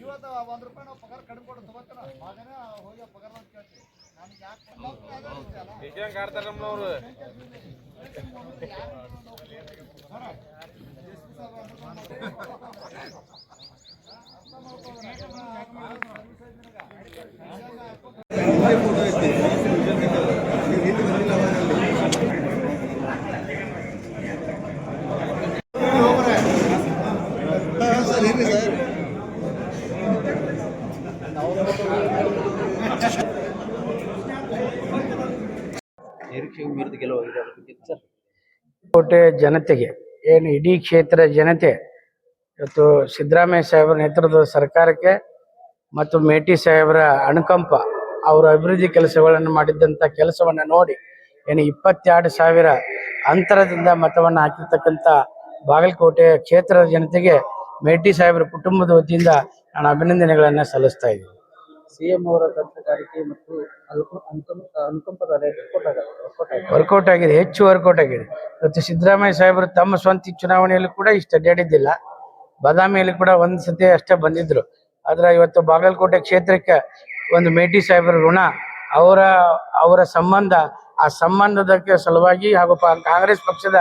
ಇವತ್ತು ₹1 ನಾವು ಪಗಾರ ಕಡಿಮೆ ಕೊಟ್ಟು ತಗೋತಾರ ಹಾಗನೇ ಹೋಗಿ ಪಗಾರ ಅಂತ ಕೇಳ್ತೀವಿ. ನನಗೆ ಕೋಟೆ ಜನತೆಗೆ ಏನು ಇಡೀ ಕ್ಷೇತ್ರ ಜನತೆ ಇವತ್ತು ಸಿದ್ದರಾಮಯ್ಯ ಸಾಹೇಬರ ನೇತೃತ್ವದ ಸರ್ಕಾರಕ್ಕೆ ಮತ್ತು ಮೇಟಿ ಸಾಹೇಬರ ಅನುಕಂಪ ಅವರ ಅಭಿವೃದ್ಧಿ ಕೆಲಸಗಳನ್ನು ಮಾಡಿದ್ದಂಥ ಕೆಲಸವನ್ನು ನೋಡಿ ಏನು 22,000 ಅಂತರದಿಂದ ಮತವನ್ನು ಹಾಕಿರ್ತಕ್ಕಂಥ ಬಾಗಲಕೋಟೆ ಕ್ಷೇತ್ರದ ಜನತೆಗೆ ಮೇಟಿ ಸಾಹೇಬರ ಕುಟುಂಬದ ವತಿಯಿಂದ ನಾನು ಅಭಿನಂದನೆಗಳನ್ನು ಸಲ್ಲಿಸ್ತಾ ಇದ್ದೀನಿ. ಸಿಎಂ ಅವರ ತಂತ್ರಗಾರಿಕೆ ಮತ್ತು ಅನುಕಂಪದ ವರ್ಕೌಟ್ ಆಗಿದೆ, ಹೆಚ್ಚು ವರ್ಕೌಟ್ ಆಗಿದೆ. ಇವತ್ತು ಸಿದ್ದರಾಮಯ್ಯ ಸಾಹೇಬರು ತಮ್ಮ ಸ್ವಂತ ಚುನಾವಣೆಯಲ್ಲಿ ಕೂಡ ಇಷ್ಟು ಅಡ್ಡಾಡಿದ್ದಿಲ್ಲ. ಬಾದಾಮಿಯಲ್ಲಿ ಕೂಡ ಒಂದು ಸತಿ ಅಷ್ಟೇ ಬಂದಿದ್ರು. ಆದ್ರೆ ಇವತ್ತು ಬಾಗಲಕೋಟೆ ಕ್ಷೇತ್ರಕ್ಕೆ ಒಂದು ಮೇಟಿ ಸಾಹೇಬರ ಋಣ, ಅವರ ಸಂಬಂಧ, ಆ ಸಂಬಂಧದಕ್ಕೆ ಸಲುವಾಗಿ ಹಾಗೂ ಕಾಂಗ್ರೆಸ್ ಪಕ್ಷದ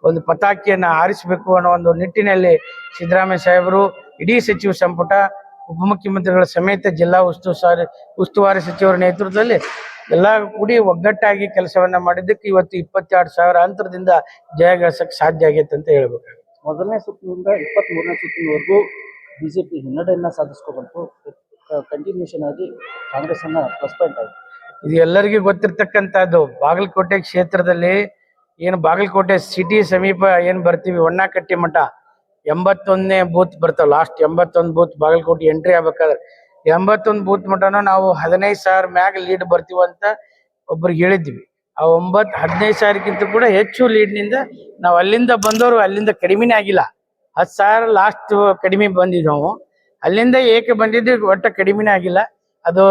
ಒಂದು ಪತಾಕಿಯನ್ನು ಹಾರಿಸಬೇಕು ಅನ್ನೋ ಒಂದು ನಿಟ್ಟಿನಲ್ಲಿ ಸಿದ್ದರಾಮಯ್ಯ ಸಾಹೇಬರು ಇಡೀ ಸಚಿವ ಸಂಪುಟ, ಉಪಮುಖ್ಯಮಂತ್ರಿಗಳ ಸಮೇತ ಜಿಲ್ಲಾ ಉಸ್ತುವಾರಿ ಸಚಿವರ ನೇತೃತ್ವದಲ್ಲಿ ಎಲ್ಲ ಕೂಡಿ ಒಗ್ಗಟ್ಟಾಗಿ ಕೆಲಸವನ್ನ ಮಾಡಿದ್ದಕ್ಕೆ ಇವತ್ತು 22,000 ಅಂತರದಿಂದ ಜಯ ಗಳಿಸಕ್ಕೆ ಸಾಧ್ಯ ಆಗೈತೆ ಅಂತ ಹೇಳ್ಬೇಕು. ಮೊದಲನೇ ಸುತ್ತಿನಿಂದ 23ನೇ ಸುತ್ತಿನವರೆಗೂ ಬಿಜೆಪಿ ಹಿನ್ನಡೆಯನ್ನ ಸಾಧಿಸ್ಕೋಬೇಕು. ಕಂಟಿನ್ಯೂಷನ್ ಆಗಿ ಕಾಂಗ್ರೆಸ್ ಅನ್ನ ಪ್ಲಸ್ ಪಾಯಿಂಟ್ ಆಗಿದೆ. ಇದು ಎಲ್ಲರಿಗೂ ಗೊತ್ತಿರ್ತಕ್ಕಂಥದ್ದು. ಬಾಗಲಕೋಟೆ ಕ್ಷೇತ್ರದಲ್ಲಿ ಏನು ಬಾಗಲಕೋಟೆ ಸಿಟಿ ಸಮೀಪ ಏನು ಬರ್ತೀವಿ, ಹೊನ್ನಾಕಟ್ಟಿ ಮಠ 81ನೇ ಬೂತ್ ಬರ್ತಾವ. ಲಾಸ್ಟ್ 81 ಬೂತ್ ಬಾಗಲಕೋಟೆ ಎಂಟ್ರಿ ಆಗ್ಬೇಕಾದ್ರೆ 81 ಬೂತ್ ಮಟನೂ ನಾವು 15,000 ಮ್ಯಾಗ ಲೀಡ್ ಬರ್ತೀವಿ ಅಂತ ಒಬ್ರಿಗೆ ಹೇಳಿದ್ವಿ. ಆ 15,000ಕ್ಕಿಂತ ಕೂಡ ಹೆಚ್ಚು ಲೀಡ್ನಿಂದ ನಾವು ಅಲ್ಲಿಂದ ಬಂದವರು ಅಲ್ಲಿಂದ ಕಡಿಮೆನೇ ಆಗಿಲ್ಲ. 10,000 ಲಾಸ್ಟ್ ಕಡಿಮೆ ಬಂದಿದ್ವಿ ನಾವು. ಅಲ್ಲಿಂದ ಏಕೆ ಬಂದಿದ್ವಿ, ಒಟ್ಟ ಕಡಿಮೆನೇ ಆಗಿಲ್ಲ. ಅದು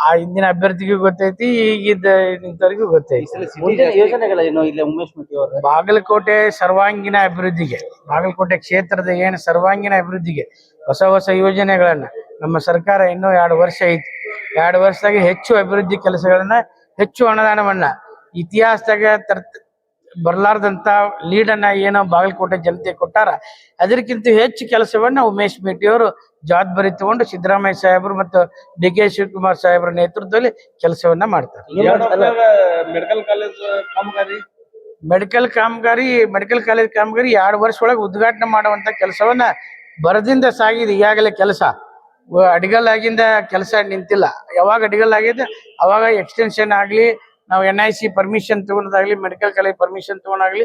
ಆ ಹಿಂದಿನ ಅಭ್ಯರ್ಥಿಗೂ ಗೊತ್ತೈತಿ, ಈಗಿದ್ದ ನಿಂತವರಿಗೂ ಗೊತ್ತೈತಿ. ಯೋಜನೆಗಳೇನು ಇಲ್ಲ ಉಮೇಶ್ ಮೆಟ್ಟಿ ಅವರು? ಬಾಗಲಕೋಟೆ ಸರ್ವಾಂಗೀಣ ಅಭಿವೃದ್ಧಿಗೆ, ಬಾಗಲಕೋಟೆ ಕ್ಷೇತ್ರದ ಏನು ಸರ್ವಾಂಗೀಣ ಅಭಿವೃದ್ಧಿಗೆ ಹೊಸ ಯೋಜನೆಗಳನ್ನ ನಮ್ಮ ಸರ್ಕಾರ ಇನ್ನೂ 2 ವರ್ಷ ಐತಿ. 2 ವರ್ಷದಾಗ ಹೆಚ್ಚು ಅಭಿವೃದ್ಧಿ ಕೆಲಸಗಳನ್ನ, ಹೆಚ್ಚು ಅನುದಾನವನ್ನ, ಇತಿಹಾಸದಾಗ ಬರ್ಲಾರ್ದಂತ ಲೀಡನ್ನ ಏನೋ ಬಾಗಲಕೋಟೆ ಜನತೆ ಕೊಟ್ಟಾರ, ಅದಕ್ಕಿಂತ ಹೆಚ್ಚು ಕೆಲಸವನ್ನ ಉಮೇಶ್ ಮೇಟಿ ಅವರು ಜವಾಬ್ದಾರಿ ತಗೊಂಡು ಸಿದ್ದರಾಮಯ್ಯ ಸಾಹೇಬರು ಮತ್ತು DK ಶಿವಕುಮಾರ್ ಸಾಹೇಬರ ನೇತೃತ್ವದಲ್ಲಿ ಕೆಲಸವನ್ನ ಮಾಡ್ತಾರೆ. ಮೆಡಿಕಲ್ ಕಾಲೇಜ್ ಕಾಮಗಾರಿ 2 ವರ್ಷ ಒಳಗೆ ಉದ್ಘಾಟನೆ ಮಾಡುವಂತ ಕೆಲಸವನ್ನ ಬರದಿಂದ ಸಾಗಿದೆ. ಈಗಾಗಲೇ ಕೆಲಸ ಅಡಿಗಲ್ ಆಗಿಂದ ಕೆಲಸ ನಿಂತಿಲ್ಲ. ಯಾವಾಗ ಅಡಿಗಲ್ ಆಗಿದೆ ಅವಾಗ ಎಕ್ಸ್ಟೆನ್ಷನ್ ಆಗ್ಲಿ, ನಾವು NIC ಪರ್ಮಿಷನ್ ತಗೊಂಡಾಗ್ಲಿ, ಮೆಡಿಕಲ್ ಕಾಲೇಜ್ ಪರ್ಮಿಷನ್ ತಗೊಂಡಾಗ್ಲಿ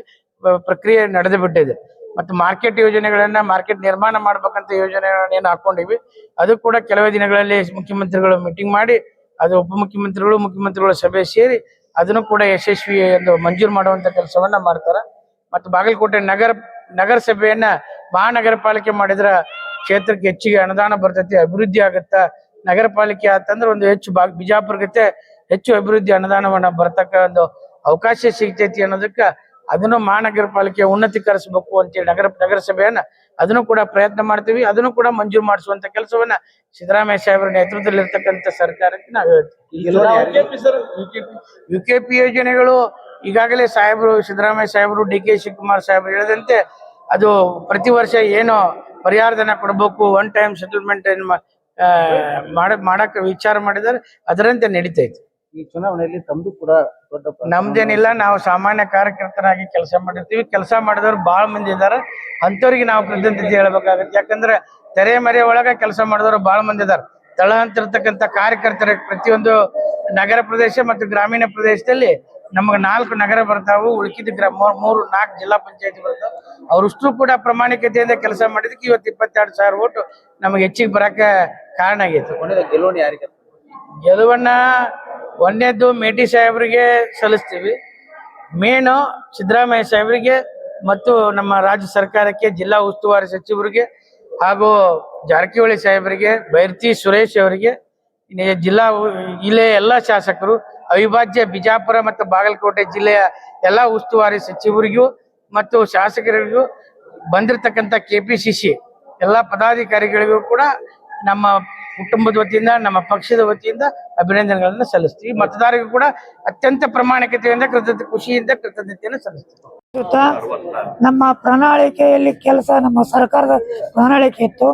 ಪ್ರಕ್ರಿಯೆ ನಡೆದು ಬಿಟ್ಟಿದೆ. ಮತ್ತು ಮಾರ್ಕೆಟ್ ಯೋಜನೆಗಳನ್ನ, ಮಾರ್ಕೆಟ್ ನಿರ್ಮಾಣ ಮಾಡ್ಬೇಕಂತ ಯೋಜನೆಗಳನ್ನ ಏನು ಹಾಕೊಂಡಿವಿ, ಅದು ಕೂಡ ಕೆಲವೇ ದಿನಗಳಲ್ಲಿ ಮುಖ್ಯಮಂತ್ರಿಗಳು ಮೀಟಿಂಗ್ ಮಾಡಿ, ಅದು ಉಪಮುಖ್ಯಮಂತ್ರಿಗಳು ಮುಖ್ಯಮಂತ್ರಿಗಳ ಸಭೆ ಸೇರಿ ಅದನ್ನು ಕೂಡ ಯಶಸ್ವಿ ಎಂದು ಮಂಜೂರು ಮಾಡುವಂತ ಕೆಲಸವನ್ನ ಮಾಡ್ತಾರೆ. ಮತ್ತು ಬಾಗಲಕೋಟೆ ನಗರಸಭೆಯನ್ನ ಮಹಾನಗರ ಪಾಲಿಕೆ ಮಾಡಿದ್ರ ಕ್ಷೇತ್ರಕ್ಕೆ ಹೆಚ್ಚಿಗೆ ಅನುದಾನ ಬರ್ತೈತಿ, ಅಭಿವೃದ್ಧಿ ಆಗತ್ತ. ನಗರ ಪಾಲಿಕೆ ಆತಂದ್ರೆ ಒಂದು ಹೆಚ್ಚು ಬಿಜಾಪುರಕ್ಕೆ ಹೆಚ್ಚು ಅಭಿವೃದ್ಧಿ ಅನುದಾನವನ್ನ ಬರ್ತಕ್ಕ ಒಂದು ಅವಕಾಶ ಸಿಗ್ತೈತಿ ಅನ್ನೋದಕ್ಕೆ ಅದನ್ನು ಮಹಾನಗರ ಪಾಲಿಕೆ ಉನ್ನತೀಕರಿಸಬೇಕು ಅಂತೇಳಿ ನಗರಸಭೆಯನ್ನ ಅದನ್ನು ಕೂಡ ಪ್ರಯತ್ನ ಮಾಡ್ತೀವಿ. ಅದನ್ನು ಕೂಡ ಮಂಜೂರು ಮಾಡಿಸುವಂತ ಕೆಲಸವನ್ನ ಸಿದ್ದರಾಮಯ್ಯ ಸಾಹೇಬರ ನೇತೃತ್ವದಲ್ಲಿ ಇರ್ತಕ್ಕಂಥ ಸರ್ಕಾರಕ್ಕೆ ನಾವು ಹೇಳ್ತೀವಿ. UKP ಯೋಜನೆಗಳು ಈಗಾಗಲೇ ಸಿದ್ದರಾಮಯ್ಯ ಸಾಹೇಬರು, DK ಶಿವಕುಮಾರ್ ಸಾಹೇಬರು ಹೇಳಿದಂತೆ ಅದು ಪ್ರತಿ ವರ್ಷ ಏನು ಪರಿಹಾರಧನ ಕೊಡಬೇಕು, ಒನ್ ಟೈಮ್ ಸೆಟಲ್ಮೆಂಟ್ ಮಾಡಕ್ಕೆ ವಿಚಾರ ಮಾಡಿದರೆ ಅದರಂತೆ ನಡೀತೈತಿ. ಈ ಚುನಾವಣೆಯಲ್ಲಿ ತಮ್ಮದು ಕೂಡ ದೊಡ್ಡ ನಮ್ದೇನಿಲ್ಲ, ನಾವು ಸಾಮಾನ್ಯ ಕಾರ್ಯಕರ್ತರಾಗಿ ಕೆಲಸ ಮಾಡಿರ್ತೀವಿ. ಕೆಲಸ ಮಾಡಿದವ್ರು ಬಹಳ ಮಂದಿ ಇದಾರೆ, ಅಂತವ್ರಿಗೆ ನಾವು ಕೃತಜ್ಞತೆ ಹೇಳ್ಬೇಕಾಗತ್ತೆ. ಯಾಕಂದ್ರೆ ತೆರೆ ಮರೆ ಒಳಗ ಕೆಲಸ ಮಾಡಿದವರು ಬಹಳ ಮಂದಿ ಇದಾರೆ. ತಳಹಂತಿರ್ತಕ್ಕಂಥ ಕಾರ್ಯಕರ್ತರ ಪ್ರತಿಯೊಂದು ನಗರ ಪ್ರದೇಶ ಮತ್ತು ಗ್ರಾಮೀಣ ಪ್ರದೇಶದಲ್ಲಿ ನಮಗೆ 4 ನಗರ ಬರ್ತಾವು, ಉಳ್ಕಿದ 3-4 ಜಿಲ್ಲಾ ಪಂಚಾಯತಿ ಬರ್ತಾವ. ಅವ್ರಷ್ಟು ಕೂಡ ಪ್ರಾಮಾಣಿಕತೆಯಿಂದ ಕೆಲಸ ಮಾಡಿದಕ್ಕೆ ಇವತ್ತು 22,000 ಓಟು ನಮಗೆ ಹೆಚ್ಚಿಗೆ ಬರಕ್ಕೆ ಕಾರಣ ಆಗೈತೆ. ಗೆಲುವನ್ನ ಯಾರಿಗೆ? ಗೆಲುವನ್ನ ಒಂದೇದ್ದು ಮೇಟಿ ಸಾಹೇಬರಿಗೆ ಸಲ್ಲಿಸ್ತೀವಿ, ಮೇನು ಸಿದ್ದರಾಮಯ್ಯ ಸಾಹೇಬರಿಗೆ ಮತ್ತು ನಮ್ಮ ರಾಜ್ಯ ಸರ್ಕಾರಕ್ಕೆ, ಜಿಲ್ಲಾ ಉಸ್ತುವಾರಿ ಸಚಿವರಿಗೆ ಹಾಗೂ ಜಾರಕಿಹೊಳಿ ಸಾಹೇಬರಿಗೆ, ಬೈರ್ತಿ ಸುರೇಶ್ ಅವರಿಗೆ, ಜಿಲ್ಲೆಯ ಎಲ್ಲ ಶಾಸಕರು, ಅವಿಭಾಜ್ಯ ಬಿಜಾಪುರ ಮತ್ತು ಬಾಗಲಕೋಟೆ ಜಿಲ್ಲೆಯ ಎಲ್ಲ ಉಸ್ತುವಾರಿ ಸಚಿವರಿಗೂ ಮತ್ತು ಶಾಸಕರಿಗೂ ಬಂದಿರತಕ್ಕಂಥ KPCC ಎಲ್ಲ ಪದಾಧಿಕಾರಿಗಳಿಗೂ ಕೂಡ ನಮ್ಮ ಕುಟುಂಬದ ವತಿಯಿಂದ ನಮ್ಮ ಪಕ್ಷದ ವತಿಯಿಂದ ಅಭಿನಂದನೆಗಳನ್ನು ಸಲ್ಲಿಸ್ತೀವಿ. ಮತದಾರರಿಗೂ ಕೂಡ ಅತ್ಯಂತ ಪ್ರಾಮಾಣಿಕತೆಯಿಂದ ಖುಷಿಯಿಂದ ಕೃತಜ್ಞತೆಯನ್ನು ಸಲ್ಲಿಸ್ತೀವಿ. ನಮ್ಮ ಪ್ರಣಾಳಿಕೆಯಲ್ಲಿ ಕೆಲಸ ನಮ್ಮ ಸರ್ಕಾರದ ಪ್ರಣಾಳಿಕೆ ಇತ್ತು.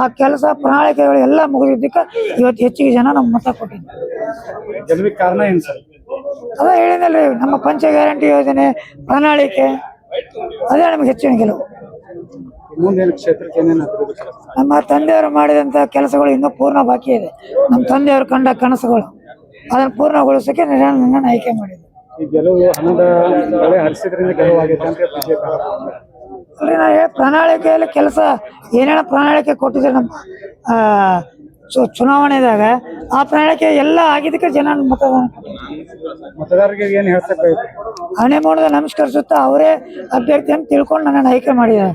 ಆ ಕೆಲಸ ಪ್ರಣಾಳಿಕೆಗಳು ಎಲ್ಲ ಮುಗಿದಿದ್ದಕ್ಕೆ ಇವತ್ತು ಹೆಚ್ಚಿಗೆ ಜನ ನಮ್ಮ ಮತ ಕೊಟ್ಟಿದ್ದಾರೆ. ಗೆಲುವಿಗೆ ಕಾರಣ ಏನು ಸರ್? ಅದೇ ಹೇಳಿದ್ನಲ್ರಿ, ನಮ್ಮ ಪಂಚ ಗ್ಯಾರಂಟಿ ಯೋಜನೆ ಪ್ರಣಾಳಿಕೆ ಅದೇ ನಮಗೆ ಹೆಚ್ಚಿನ ಗೆಲುವು. ಮುಂದೇನು ಕ್ಷೇತ್ರಕ್ಕೆ ಏನೇನು ಅಭಿವೃದ್ಧಿ ಕೆಲಸ? ನಮ್ಮ ತಂದೆಯವರು ಮಾಡಿದಂಥ ಕೆಲಸಗಳು ಇನ್ನೂ ಪೂರ್ಣ ಬಾಕಿ ಇದೆ. ನಮ್ಮ ತಂದೆಯವರು ಕಂಡ ಕನಸುಗಳು ಅದನ್ನು ಪೂರ್ಣಗೊಳಿಸೋಕೆ ನನ್ನ ಆಯ್ಕೆ ಮಾಡಿದೆ. ಈ ಗೆಲುವು ಹಣದ ಬೆಳೆ ಹರಿಸಿದ್ರಿಂದ ಗೆಲುವು ಆಗೈತೆ ಅಂತ ಬಿಜೆಪಿ ಅಲ್ರಿ, ನಾ ಪ್ರಣಾಳಿಕೆಯಲ್ಲಿ ಕೆಲಸ ಏನೇನೋ ಪ್ರಣಾಳಿಕೆ ಕೊಟ್ಟಿದ್ದಾರೆ ನಮ್ಮ ಚುನಾವಣೆದಾಗ. ಆ ಪ್ರಣಾಳಿಕೆ ಎಲ್ಲ ಆಗಿದ್ದಕ್ಕೆ ಜನ ಮತದಾನ ಕೊಟ್ಟಿದ್ದಾರೆ. ಮತದಾರರಿಗೆ ಏನು ಹೇಳ್ತಕ್ಕ ಹಣೆ ಮಾಡೋದ ನಮಸ್ಕರಿಸುತ್ತಾ ಅವರೇ ಅಭ್ಯರ್ಥಿ ಅಂತ ತಿಳ್ಕೊಂಡು ನನ್ನನ್ನು ಆಯ್ಕೆ ಮಾಡಿದ್ದಾರೆ.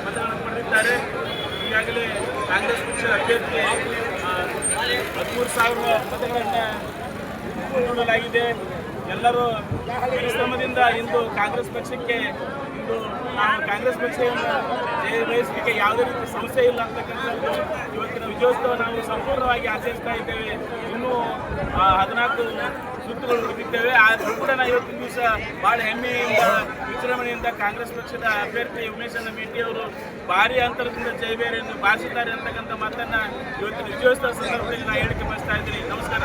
ಮತಗಳನ್ನು ಪಡೆದಿದ್ದಾರೆ. ಈಗಾಗಲೇ ಕಾಂಗ್ರೆಸ್ ಪಕ್ಷದ ಅಭ್ಯರ್ಥಿ 13,000 ಮತಗಳನ್ನು ಕೊಂಡೊಯ್ಯಲಾಗಿದೆ. ಎಲ್ಲರೂ ಪರಿಶ್ರಮದಿಂದ ಇಂದು ಕಾಂಗ್ರೆಸ್ ಪಕ್ಷಕ್ಕೆ ನಾವು ಕಾಂಗ್ರೆಸ್ ಪಕ್ಷವನ್ನು ಜಯಗಳಿಸಲಿಕ್ಕೆ ಯಾವುದೇ ರೀತಿ ಸಮಸ್ಯೆ ಇಲ್ಲ ಅಂತಕ್ಕಂಥದ್ದು ಇವತ್ತಿನ ವಿಜಯೋತ್ಸವ ನಾವು ಸಂಪೂರ್ಣವಾಗಿ ಆಚರಿಸ್ತಾ ಇದ್ದೇವೆ. ಇನ್ನೂ 14 ಸುತ್ತುಗಳು ಉಳಿದಿದ್ದೇವೆ. ಆದರೂ ಕೂಡ ನಾವು ಇವತ್ತಿನ ದಿವಸ ಭಾಳ ಹೆಮ್ಮೆಯಿಂದ ವಿಜೃಂಭಣೆಯಿಂದ ಕಾಂಗ್ರೆಸ್ ಪಕ್ಷದ ಅಭ್ಯರ್ಥಿ ಉಮೇಶ್ ಮೇಟಿ ಅವರು ಭಾರಿ ಅಂತರದಿಂದ ಜಯಬೇರಿಯನ್ನು ಬಾರಿಸಿದ್ದಾರೆ ಅಂತಕ್ಕಂಥ ಮಾತನ್ನು ಇವತ್ತಿನ ವಿಜಯೋತ್ಸವ ಸಂದರ್ಭದಲ್ಲಿ ನಾನು ಹೇಳಿಕೆ ಬಯಸ್ತಾ ಇದ್ದೀನಿ. ನಮಸ್ಕಾರ.